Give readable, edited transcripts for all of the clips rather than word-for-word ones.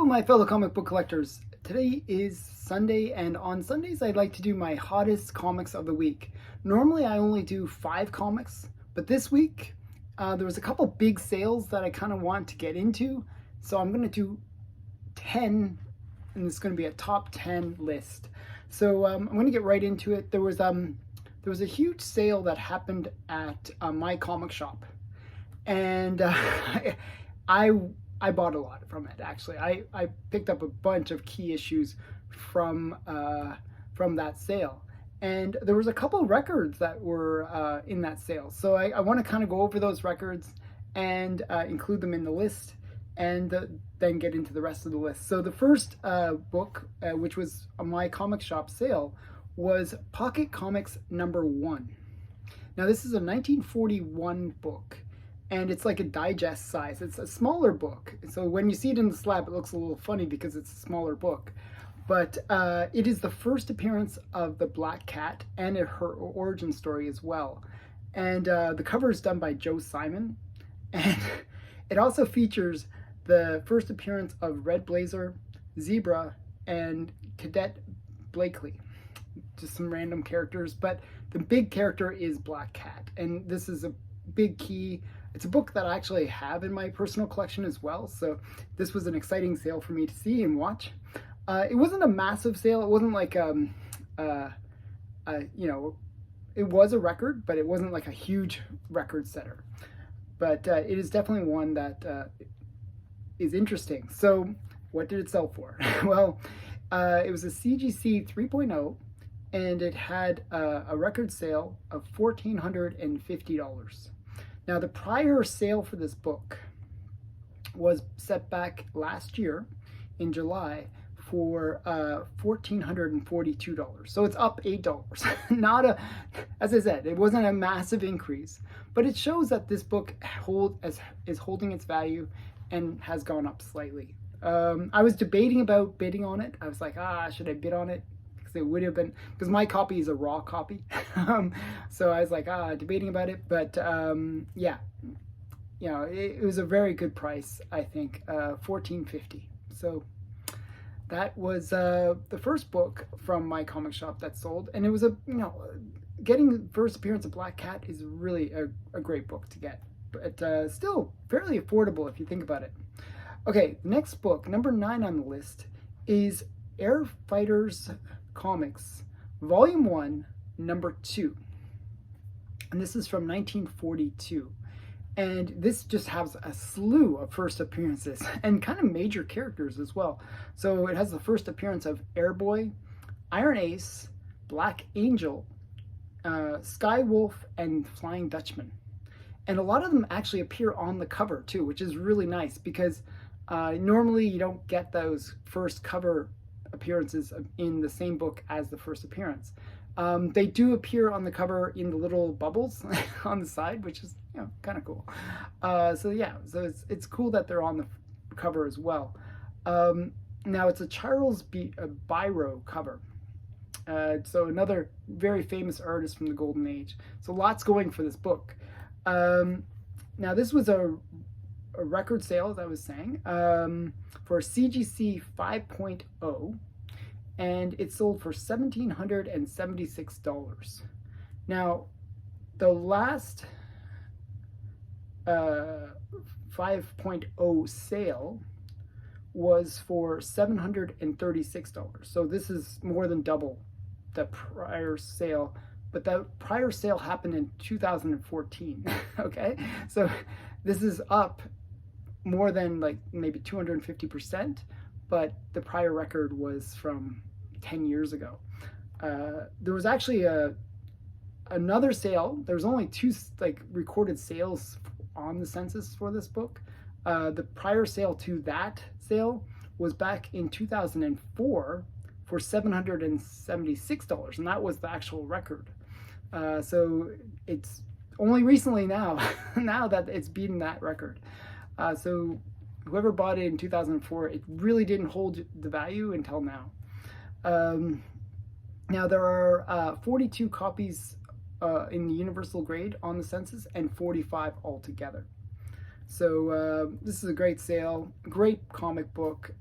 my fellow comic book collectors. Today is Sunday, and on Sundays I'd like to do my hottest comics of the week. Normally I only do 5 comics, but this week there was a couple big sales that I kind of want to get into, so I'm going to do 10, and it's going to be a top 10 list. So I'm going to get right into it. There was a huge sale that happened at my comic shop, and I bought a lot from it, actually. I picked up a bunch of key issues from that sale. And there was a couple records that were in that sale. So I want to kind of go over those records and include them in the list, and then get into the rest of the list. So the first book, which was on my comic shop sale, was Pocket Comics #1. Now this is a 1941 book, and it's like a digest size. It's a smaller book. So when you see it in the slab, it looks a little funny because it's a smaller book. But it is the first appearance of the Black Cat and her origin story as well. And the cover is done by Joe Simon. And it also features the first appearance of Red Blazer, Zebra, and Cadet Blakely. Just some random characters, but the big character is Black Cat. And this is a big key. It's a book that I actually have in my personal collection as well, so this was an exciting sale for me to see and watch. It wasn't a massive sale. It wasn't like it was a record, but it wasn't like a huge record setter. But it is definitely one that is interesting. So what did it sell for? Well, it was a CGC 3.0, and it had a record sale of $1,450. Now, the prior sale for this book was set back last year in July for $1,442. So it's up $8. As I said, it wasn't a massive increase, but it shows that this book is holding its value and has gone up slightly. I was debating about bidding on it. I was like, should I bid on it? It would have been, because my copy is a raw copy. So I was like, debating about it, but yeah, it was a very good price, I think, $14.50. So that was the first book from my comic shop that sold, and it was getting first appearance of Black Cat is really a great book to get, but still fairly affordable if you think about it. Okay, next book, number 9 on the list, is Air Fighters Comics, Volume 1, number 2. And this is from 1942. And this just has a slew of first appearances and kind of major characters as well. So it has the first appearance of Airboy, Iron Ace, Black Angel, Sky Wolf, and Flying Dutchman. And a lot of them actually appear on the cover too, which is really nice because normally you don't get those first cover appearances in the same book as the first appearance. They do appear on the cover in the little bubbles on the side, which is kind of cool. So it's cool that they're on the cover as well. Now it's a Charles Biro cover. So another very famous artist from the Golden Age. So lots going for this book. Now this was a record sale, as I was saying, for CGC 5.0, and it sold for $1,776. Now, the last 5.0 sale was for $736. So this is more than double the prior sale, but that prior sale happened in 2014. Okay, so this is up more than like maybe 250%, but the prior record was from 10 years ago. There was actually another sale. There was only 2 recorded sales on the census for this book. The prior sale to that sale was back in 2004 for $776, and that was the actual record. So it's only recently now that it's beaten that record. So whoever bought it in 2004, it really didn't hold the value until now. Now there are 42 copies in the universal grade on the census and 45 altogether. So this is a great sale, great comic book.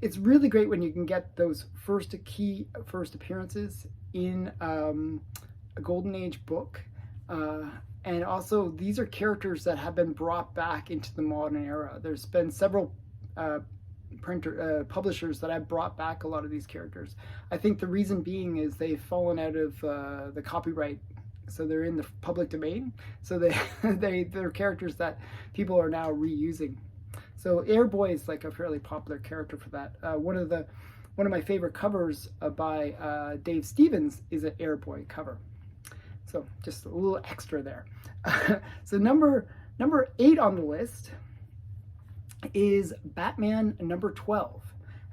It's really great when you can get those first appearances in a Golden Age book. And also, these are characters that have been brought back into the modern era. There's been several publishers that have brought back a lot of these characters. I think the reason being is they've fallen out of the copyright, so they're in the public domain. So they're characters that people are now reusing. So Airboy is like a fairly popular character for that. One of my favorite covers by Dave Stevens is an Airboy cover. So just a little extra there. So number 8 on the list is Batman number 12.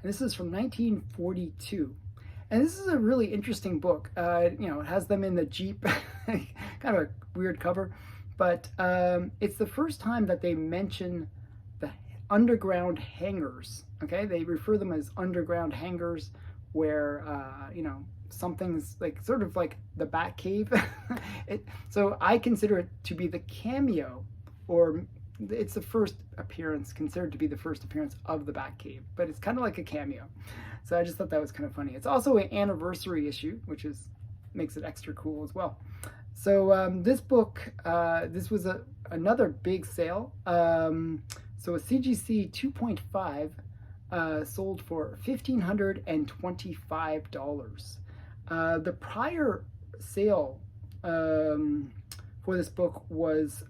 And this is from 1942. And this is a really interesting book. It has them in the Jeep, kind of a weird cover, but it's the first time that they mention the underground hangars. Okay, they refer them as underground hangars, where something's like sort of like the Batcave. So I consider it to be the cameo, or it's the first appearance, considered to be the first appearance of the Batcave, but it's kind of like a cameo. So I just thought that was kind of funny. It's also an anniversary issue, which makes it extra cool as well. So this book, this was another big sale. So a CGC 2.5 sold for $1,525. The prior sale for this book was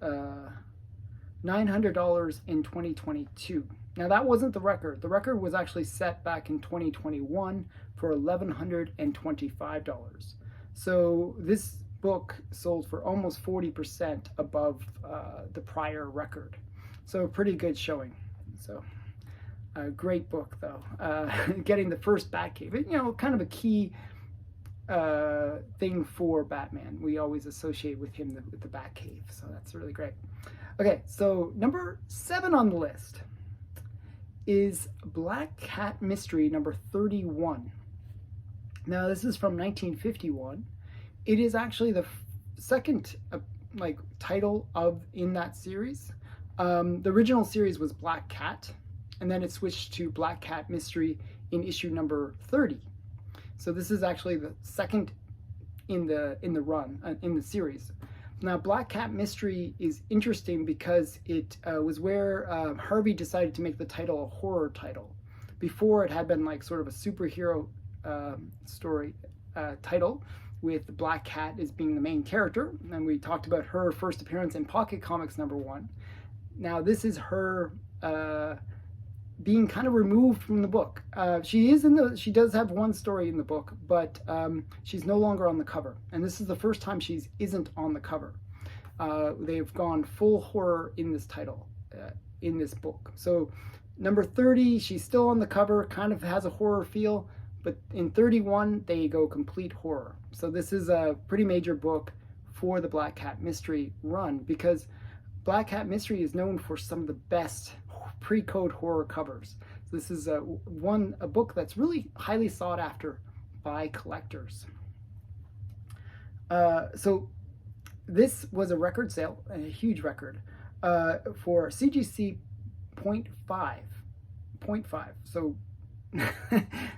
$900 in 2022. Now that wasn't the record. The record was actually set back in 2021 for $1,125. So this book sold for almost 40% above the prior record. So a pretty good showing. So a great book though. Getting the first Batcave, kind of a key thing for Batman. We always associate with him with the Batcave. So that's really great. Okay, so number 7 on the list is Black Cat Mystery number 31. Now this is from 1951. It is actually the second title in that series. The original series was Black Cat, and then it switched to Black Cat Mystery in issue number 30. So this is actually the second in the run in the series. Now, Black Cat Mystery is interesting because it was where Harvey decided to make the title a horror title. Before, it had been like sort of a superhero story title, with Black Cat as being the main character. And we talked about her first appearance in Pocket Comics number 1. Now, this is her being kind of removed from the book. She does have one story in the book, but she's no longer on the cover. And this is the first time she isn't on the cover. They've gone full horror in this title, in this book. So number 30, she's still on the cover, kind of has a horror feel, but in 31, they go complete horror. So this is a pretty major book for the Black Cat Mystery run, because Black Cat Mystery is known for some of the best pre-code horror covers. So this is a book that's really highly sought after by collectors. So this was a record sale, a huge record, for CGC 0.5. So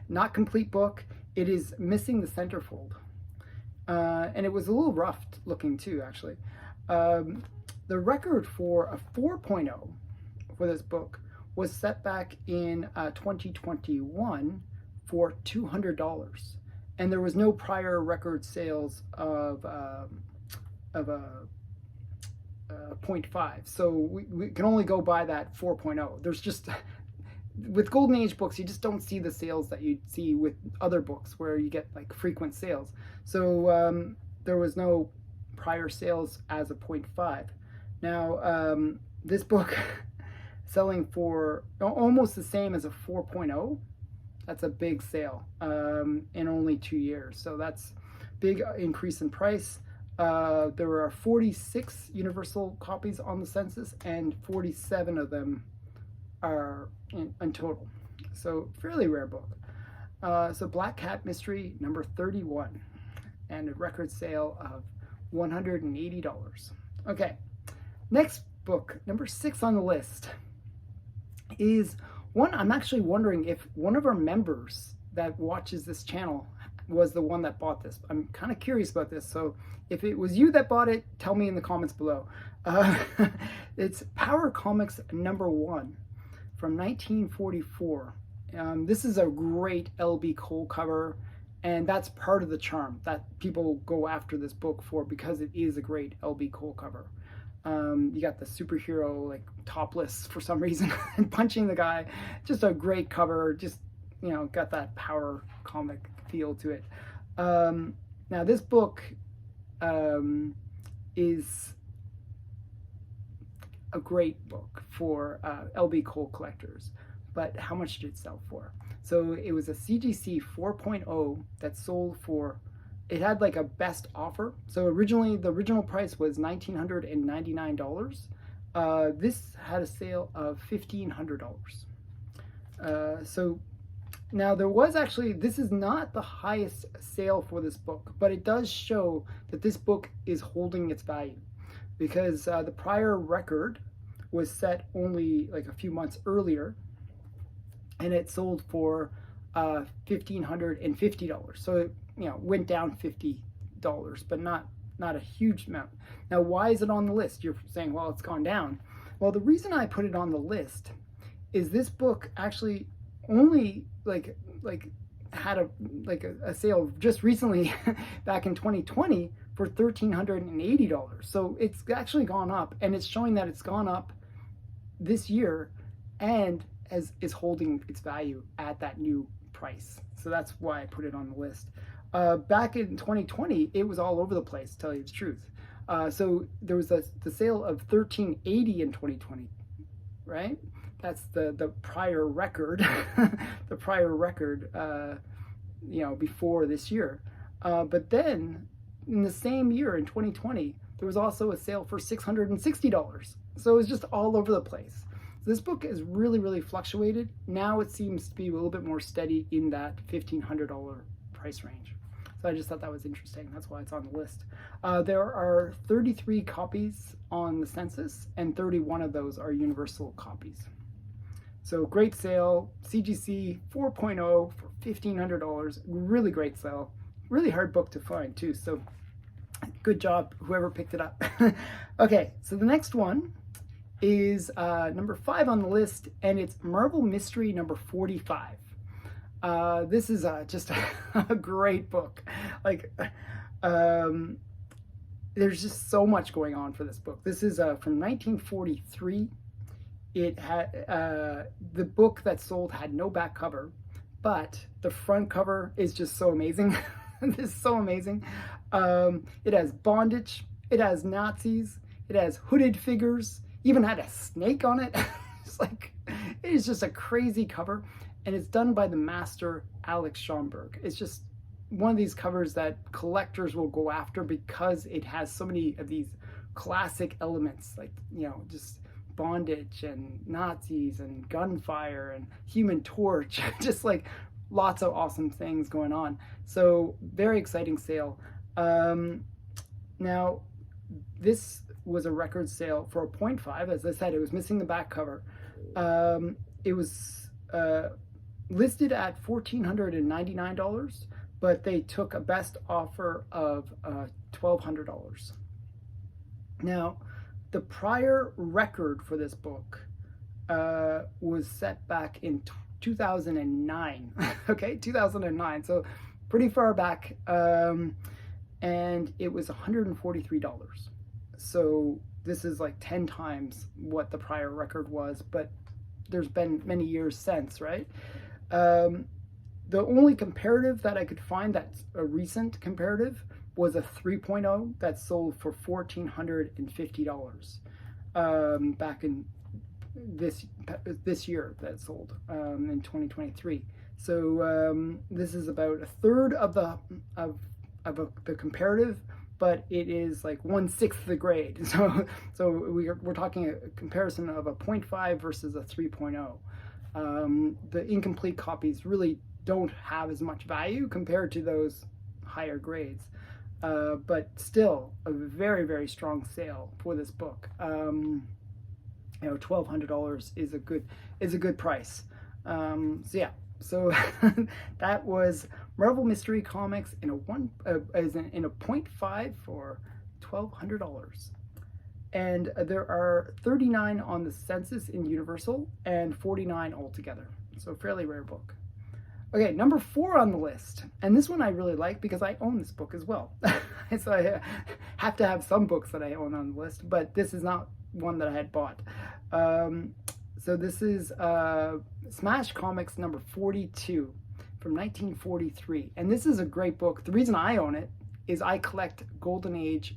not complete book. It is missing the centerfold. And it was a little rough looking too, actually. The record for a 4.0 for this book was set back in 2021 for $200, and there was no prior record sales of a 0.5. So we can only go by that 4.0. There's just, with Golden Age books, you just don't see the sales that you see with other books where you get like frequent sales. So there was no prior sales as a 0.5. Now, this book selling for almost the same as a 4.0. That's a big sale in only 2 years. So that's big increase in price. There are 46 universal copies on the census, and 47 of them are in total. So fairly rare book. So Black Cat Mystery number 31, and a record sale of $180. Okay, next book, number 6 on the list, is one I'm actually wondering if one of our members that watches this channel was the one that bought this. I'm kind of curious about this, so if it was you that bought it, tell me in the comments below. It's Power Comics number 1 from 1944. This is a great L.B. Cole cover, and that's part of the charm that people go after this book for, because it is a great L.B. Cole cover. You got the superhero like topless for some reason and punching the guy. Just a great cover. Just, you know, got that power comic feel to it. Now this book is a great book for L.B. Cole collectors. But how much did it sell for? So it was a CGC 4.0 that sold for, it had like a best offer. So originally, the original price was $1,999. This had a sale of $1,500. So now there was actually, this is not the highest sale for this book, but it does show that this book is holding its value, because the prior record was set only like a few months earlier, and it sold for $1,550. So it, you know, went down $50, but not a huge amount. Now, why is it on the list? You're saying, well, it's gone down. Well, the reason I put it on the list is this book actually only had a sale just recently back in 2020 for $1,380. So it's actually gone up, and it's showing that it's gone up this year, and is holding its value at that new price. So that's why I put it on the list. Back in 2020, it was all over the place, to tell you the truth. So there was the sale of $1,380 in 2020, right? That's the prior record, the prior record, you know, before this year. But then in the same year, in 2020, there was also a sale for $660. So it was just all over the place. This book has really, really fluctuated. Now it seems to be a little bit more steady in that $1,500 price range. So I just thought that was interesting. That's why it's on the list. There are 33 copies on the census, and 31 of those are universal copies. So great sale, CGC 4.0 for $1,500. Really great sale. Really hard book to find too. So good job, whoever picked it up. Okay, so the next one is number 5 on the list, and it's Marvel Mystery number 45. This is just a great book. Like, there's just so much going on for this book. This is from 1943. It had the book that sold had no back cover, but the front cover is just so amazing. This is so amazing. It has bondage. It has Nazis. It has hooded figures. Even had a snake on it. It's like, it is just a crazy cover, and it's done by the master Alex Schomburg. It's just one of these covers that collectors will go after because it has so many of these classic elements, like, you know, just bondage and Nazis and gunfire and Human Torch, just like lots of awesome things going on. So very exciting sale. Now this was a record sale for a 0.5. As I said, it was missing the back cover. It was listed at $1,499, but they took a best offer of $1,200. Now, the prior record for this book was set back in 2009. Okay, 2009, so pretty far back, and it was $143. So this is like 10 times what the prior record was, but there's been many years since, right? The only comparative that I could find that's a recent comparative was a 3.0 that sold for $1,450 back in this year that sold in 2023. So this is about a third of the comparative, but it is like 1/6 the grade. So we're talking a comparison of a 0.5 versus a 3.0. The incomplete copies really don't have as much value compared to those higher grades, but still a very, very strong sale for this book. $1,200 is a good price. So yeah, so that was Marvel Mystery Comics in a 0.5 for $1,200. And there are 39 on the census in Universal and 49 altogether. So fairly rare book. Okay, number 4 on the list, and this one I really like because I own this book as well. So I have to have some books that I own on the list, but this is not one that I had bought. So this is Smash Comics number 42 from 1943, and this is a great book. The reason I own it is I collect Golden Age,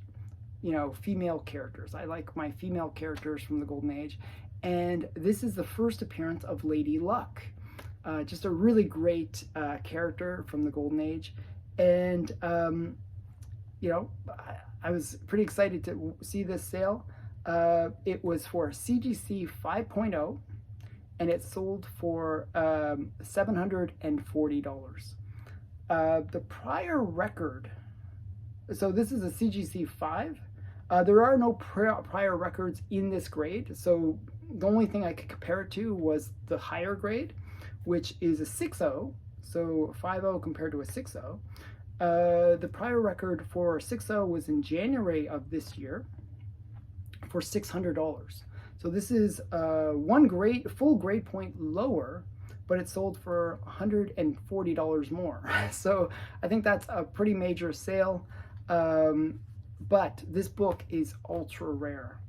female characters. I like my female characters from the Golden Age, and this is the first appearance of Lady Luck. Just a really great character from the Golden Age, and I was pretty excited to see this sale. It was for CGC 5.0, and it sold for $740. The prior record, so this is a CGC 5. There are no prior records in this grade, so the only thing I could compare it to was the higher grade, which is a 6.0, so 5.0 compared to a 6.0. The prior record for 6.0 was in January of this year for $600. So this is one full grade point lower, but it sold for $140 more. So I think that's a pretty major sale. But this book is ultra rare.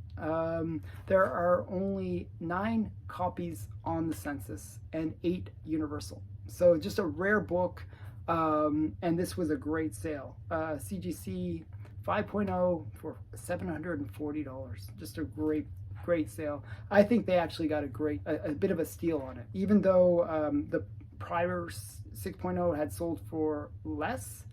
There are only 9 copies on the census and 8 Universal. So just a rare book, and this was a great sale. CGC 5.0 for $740. Just a great sale. I think they actually got a bit of a steal on it. Even though the prior 6.0 had sold for less,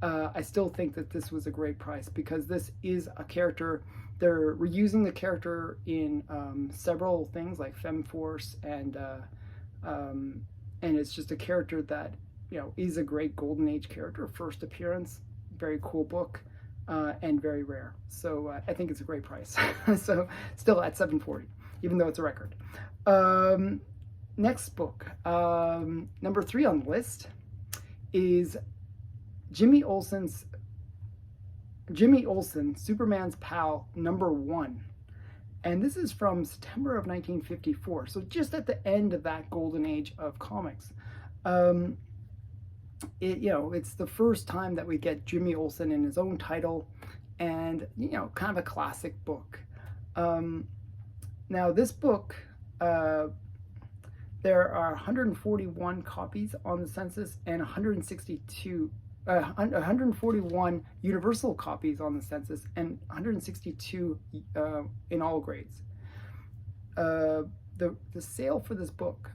I still think that this was a great price because this is a character. They're reusing the character in several things like Femforce, and it's just a character that is a great Golden Age character. First appearance, very cool book, and very rare. So I think it's a great price. So still at $740, even though it's a record. Next book, number 3 on the list, is Jimmy Olsen, Superman's Pal, number 1. And this is from September of 1954, so just at the end of that golden age of comics. It's the first time that we get Jimmy Olsen in his own title, and kind of a classic book. Now this book, there are 141 copies on the census and 141 Universal copies on the census and 162 in all grades. The sale for this book,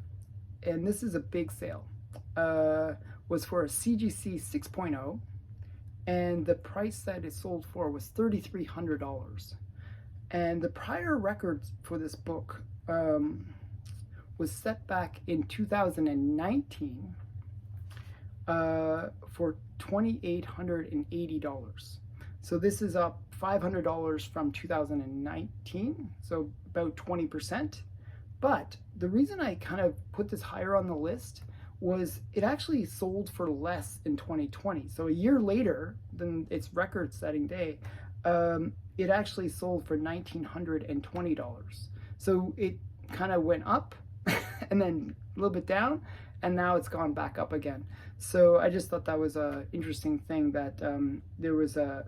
and this is a big sale, was for a CGC 6.0, and the price that it sold for was $3,300. And the prior record for this book was set back in 2019 for $2,880. So this is up $500 from 2019, so about 20%. But the reason I kind of put this higher on the list was it actually sold for less in 2020. So a year later than its record-setting day, it actually sold for $1,920. So it kind of went up and then a little bit down, and now it's gone back up again. So I just thought that was an interesting thing, that there was a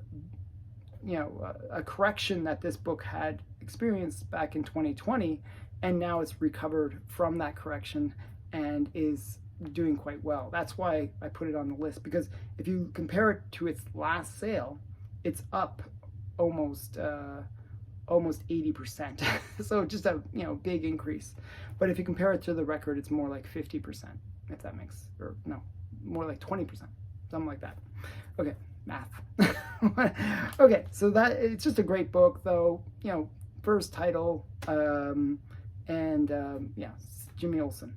correction that this book had experienced back in 2020, and now it's recovered from that correction and is doing quite well. That's why I put it on the list, because if you compare it to its last sale, it's up almost 80%. So just a big increase. But if you compare it to the record, it's more like 50%, if that makes, or no, more like 20%, something like that. Okay, math. Okay, so that, it's just a great book, though. First title, yeah, Jimmy Olsen.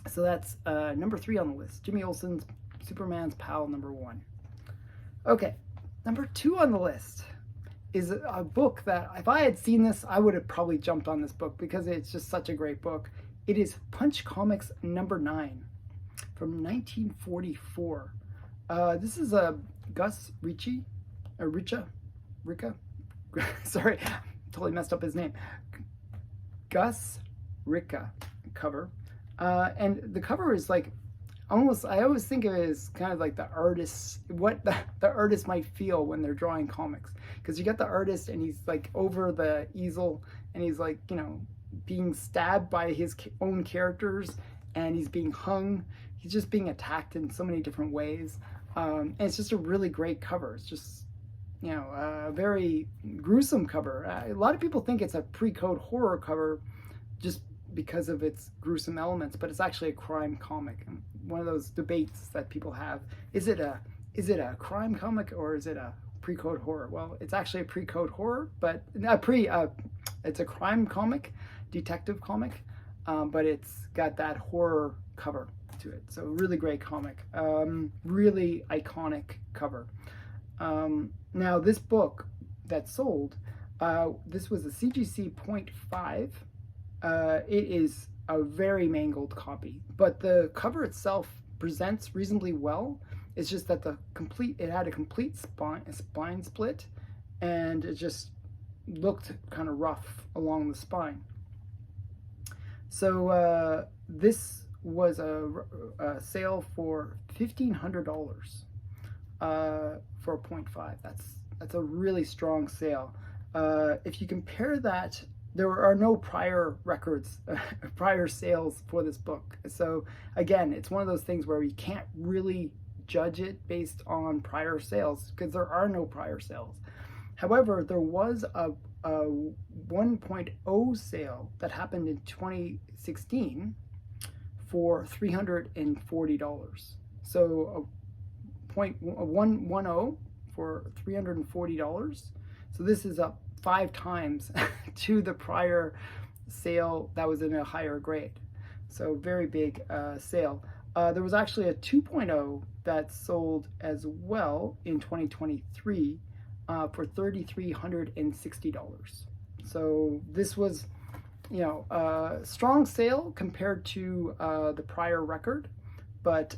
So that's number 3 on the list. Jimmy Olsen's Superman's Pal, number 1. Okay, number 2 on the list is a book that if I had seen this, I would have probably jumped on this book because it's just such a great book. It is Punch Comics #9 from 1944. This is a Gus Ricci, or Richa, sorry, totally messed up his name. Gus Ricca cover. And the cover is like almost, I always think of it as kind of like the artist, what the artist might feel when they're drawing comics. Because you got the artist and he's like over the easel and he's like, you know, being stabbed by his own characters and he's being hung. He's just being attacked in so many different ways. And it's just a really great cover. It's just, you know, a very gruesome cover. A lot of people think it's a pre-code horror cover just because of its gruesome elements, but it's actually a crime comic. And one of those debates that people have, is it a crime comic or is it a pre-code horror? Well, it's actually a pre-code horror, but it's a crime comic, detective comic, but it's got that horror cover to it. So really great comic, really iconic cover. Now this book that sold, this was a CGC 0.5. It is a very mangled copy, but the cover itself presents reasonably well. It's just that it had a complete spine split, and it just looked kind of rough along the spine. So this was a sale for $1,500 for a 0.5. That's a really strong sale. If you compare that, there are no prior records, prior sales for this book. So again, it's one of those things where you can't really judge it based on prior sales because there are no prior sales. However, there was a 1.0 sale that happened in 2016 for $340. So a 1.10 for $340. So this is up 5 times to the prior sale that was in a higher grade. So very big sale. There was actually a 2.0 that sold as well in 2023 for $3,360. So this was, you know, a strong sale compared to the prior record, but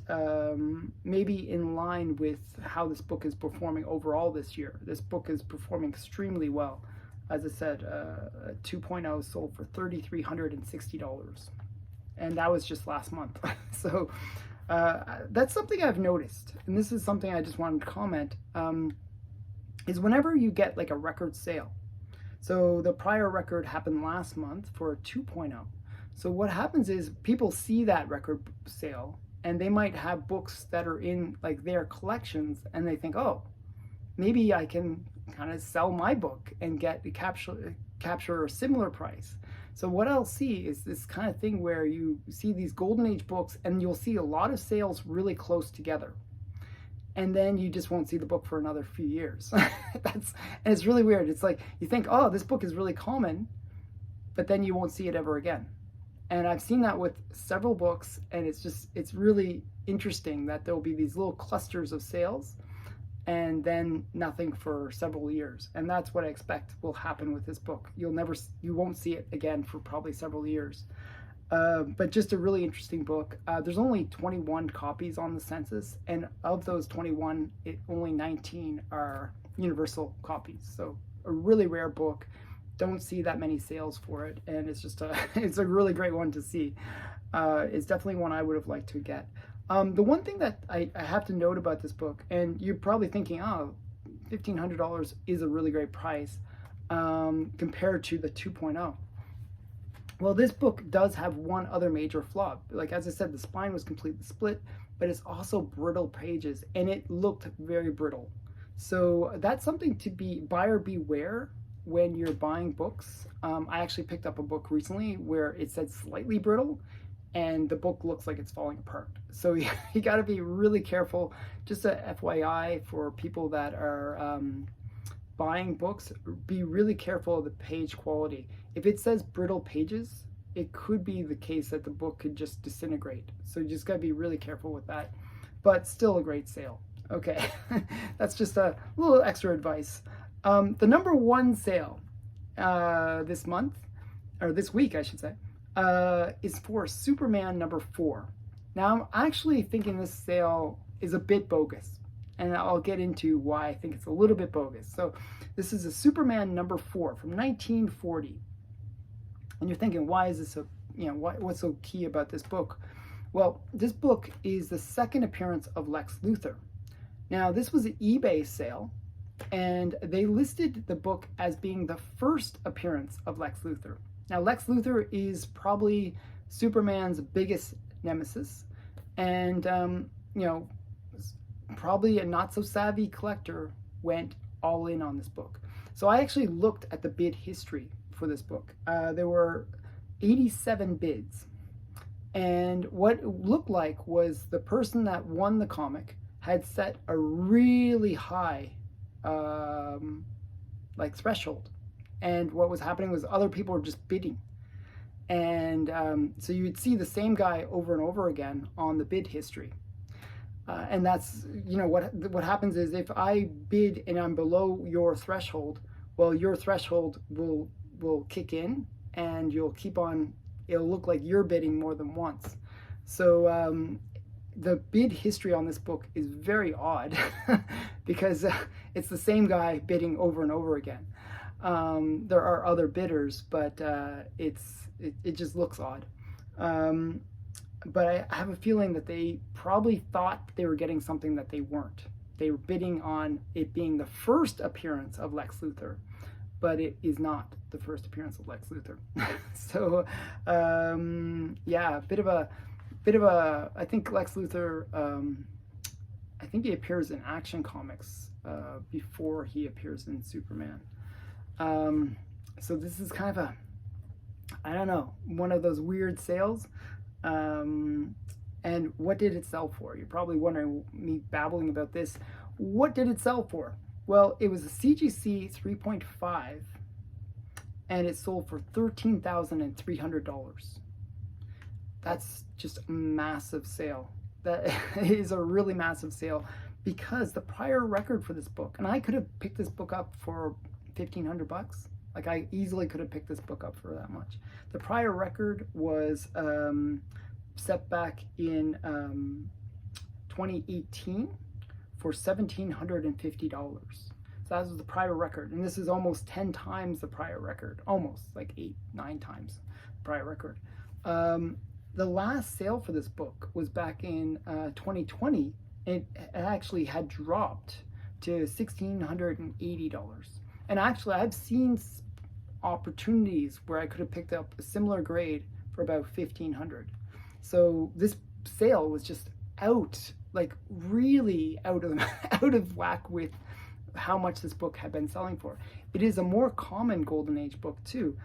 maybe in line with how this book is performing overall this year. This book is performing extremely well. As I said, 2.0 sold for $3,360. And that was just last month. So that's something I've noticed. And this is something I just wanted to comment, is whenever you get like a record sale. So the prior record happened last month for a 2.0. So what happens is people see that record sale and they might have books that are in like their collections and they think, oh, maybe I can kind of sell my book and capture a similar price. So what I'll see is this kind of thing where you see these golden age books and you'll see a lot of sales really close together. And then you just won't see the book for another few years. And it's really weird. It's like you think, oh, this book is really common, but then you won't see it ever again. And I've seen that with several books, and it's really interesting that there'll be these little clusters of sales and then nothing for several years. And that's what I expect will happen with this book. You won't see it again for probably several years. But just a really interesting book. There's only 21 copies on the census, and of those 21, only 19 are universal copies. So a really rare book. Don't see that many sales for it, and it's just it's a really great one to see. It's definitely one I would have liked to get. The one thing that I have to note about this book, and you're probably thinking, oh, $1,500 is a really great price compared to the 2.0. Well, this book does have one other major flaw. Like, as I said, the spine was completely split, but it's also brittle pages, and it looked very brittle. So that's something to be buyer beware when you're buying books. I actually picked up a book recently where it said slightly brittle, and the book looks like it's falling apart. So you got to be really careful. Just a FYI for people that are buying books, be really careful of the page quality. If it says brittle pages, it could be the case that the book could just disintegrate. So you just got to be really careful with that. But still a great sale. Okay, that's just a little extra advice. The number one sale this month, or this week, I should say, is for Superman number 4. Now, I'm actually thinking this sale is a bit bogus, and I'll get into why I think it's a little bit bogus. So, this is a Superman number 4 from 1940, and you're thinking, why is this so? What's so key about this book? Well, this book is the second appearance of Lex Luthor. Now, this was an eBay sale, and they listed the book as being the first appearance of Lex Luthor. Now, Lex Luthor is probably Superman's biggest nemesis, and probably a not-so-savvy collector went all in on this book. So I actually looked at the bid history for this book. There were 87 bids, and what it looked like was the person that won the comic had set a really high threshold, and what was happening was other people were just bidding, and so you would see the same guy over and over again on the bid history, and that's what happens is if I bid and I'm below your threshold, well, your threshold will kick in, and you'll keep on. It'll look like you're bidding more than once. So the bid history on this book is very odd because it's the same guy bidding over and over again. There are other bidders, but it just looks odd. But I have a feeling that they probably thought they were getting something that they weren't. They were bidding on it being the first appearance of Lex Luthor, but it is not the first appearance of Lex Luthor. So yeah, bit of a. I think Lex Luthor. I think he appears in Action Comics before he appears in Superman. So this is kind of I don't know, one of those weird sales. And what did it sell for? You're probably wondering, me babbling about this. What did it sell for? Well, it was a CGC 3.5, and it sold for $13,300. That's just a massive sale. That is a really massive sale, because the prior record for this book, and I could have picked this book up for $1,500. Like, I easily could have picked this book up for that much. The prior record was set back in 2018 for $1,750. So that was the prior record, and this is almost 10 times the prior record, almost like 8-9 times the prior record. The last sale for this book was back in 2020. It actually had dropped to $1,680. And actually, I've seen opportunities where I could have picked up a similar grade for about $1,500. So this sale was just really out of whack with how much this book had been selling for. It is a more common Golden Age book too.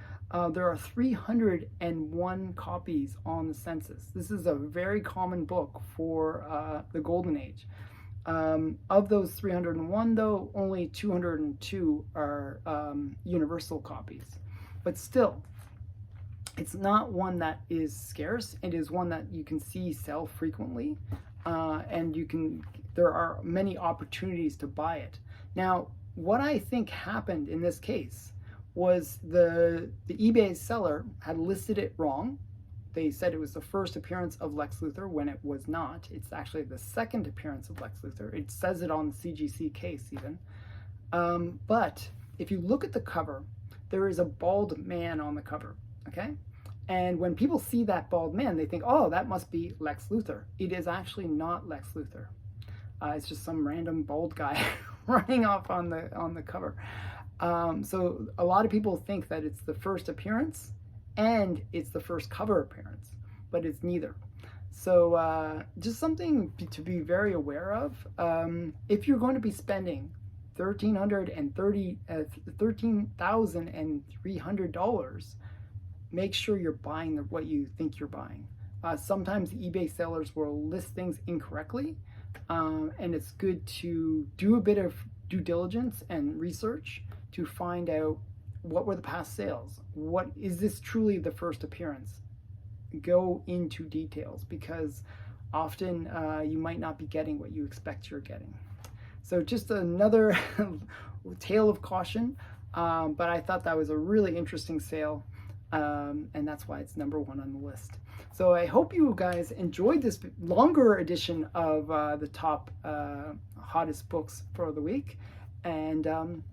There are 301 copies on the census. This is a very common book for the Golden Age. Of those 301, though, only 202 are universal copies. But still, it's not one that is scarce. It is one that you can see sell frequently, and there are many opportunities to buy it. Now, what I think happened in this case was the eBay seller had listed it wrong. They said it was the first appearance of Lex Luthor when it was not. It's actually the second appearance of Lex Luthor. It says it on the CGC case even. But if you look at the cover, there is a bald man on the cover, okay? And when people see that bald man, they think, oh, that must be Lex Luthor. It is actually not Lex Luthor. It's just some random bald guy running off on the cover. So a lot of people think that it's the first appearance and it's the first cover appearance, but it's neither. So just something to be very aware of. If you're going to be spending $13,300, make sure you're buying what you think you're buying. Sometimes eBay sellers will list things incorrectly, and it's good to do a bit of due diligence and research to find out what were the past sales. What is this truly the first appearance? Go into details, because often you might not be getting what you expect you're getting. So just another tale of caution, but I thought that was a really interesting sale, and that's why it's number 1 on the list. So I hope you guys enjoyed this longer edition of the top hottest books for the week, and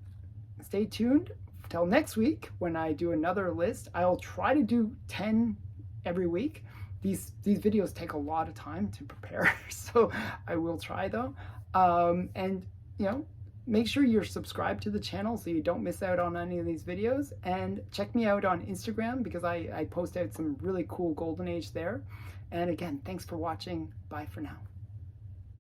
stay tuned till next week when I do another list. I'll try to do 10 every week. These videos take a lot of time to prepare, so I will try though. And you know, make sure you're subscribed to the channel so you don't miss out on any of these videos, and check me out on Instagram because I post out some really cool golden age there. And again, thanks for watching. Bye for now.